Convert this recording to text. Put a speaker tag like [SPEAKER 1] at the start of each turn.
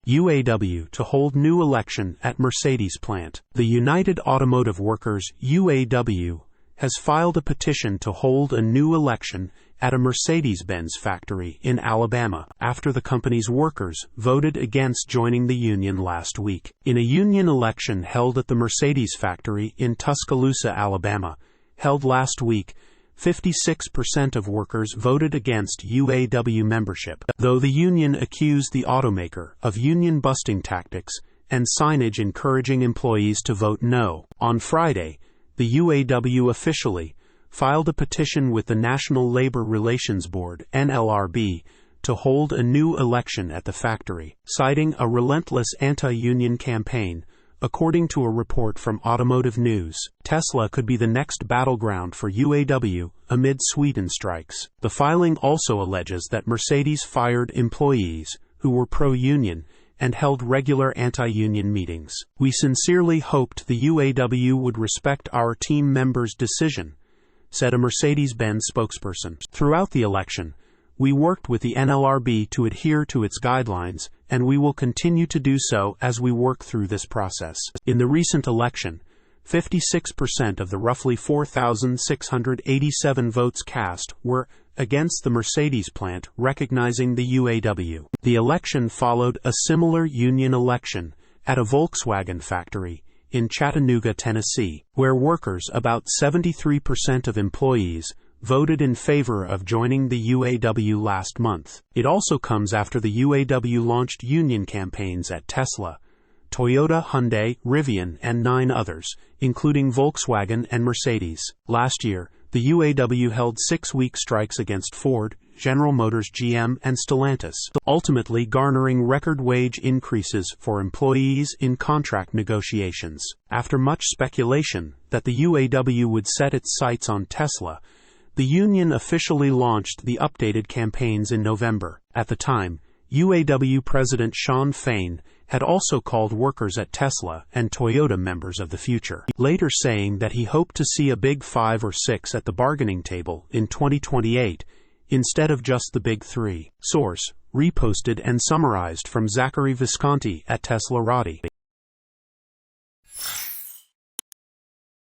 [SPEAKER 1] UAW to hold new election at Mercedes plant. The United Automotive Workers, UAW, has filed a petition to hold a new election at a Mercedes-Benz factory in Alabama after the company's workers voted against joining the union last week. In a union election held at the Mercedes factory in Tuscaloosa, Alabama, held last week, 56% of workers voted against UAW membership, though the union accused the automaker of union-busting tactics and signage encouraging employees to vote no. On Friday, the UAW officially filed a petition with the National Labor Relations Board, NLRB, to hold a new election at the factory, citing a relentless anti-union campaign. According to a report from Automotive News, Tesla could be the next battleground for UAW amid Sweden strikes. The filing also alleges that Mercedes fired employees who were pro-union and held regular anti-union meetings. "We sincerely hoped the UAW would respect our team members' decision," said a Mercedes-Benz spokesperson. "Throughout the election, we worked with the NLRB to adhere to its guidelines, and we will continue to do so as we work through this process." In the recent election, 56% of the roughly 4,687 votes cast were against the Mercedes plant recognizing the UAW. The election followed a similar union election at a Volkswagen factory in Chattanooga, Tennessee, where workers, about 73% of employees, voted in favor of joining the UAW last month. It also comes after the UAW launched union campaigns at Tesla, Toyota, Hyundai, Rivian, and 9 others, including Volkswagen and Mercedes. Last year, the UAW held 6-week strikes against Ford, General Motors, GM, and Stellantis, ultimately garnering record wage increases for employees in contract negotiations. After much speculation that the UAW would set its sights on Tesla, the union officially launched the updated campaigns in November. At the time, UAW President Shawn Fain had also called workers at Tesla and Toyota members of the future, later saying that he hoped to see a Big 5 or 6 at the bargaining table in 2028 instead of just the Big 3. Source: reposted and summarized from Zachary Visconti at teslarati.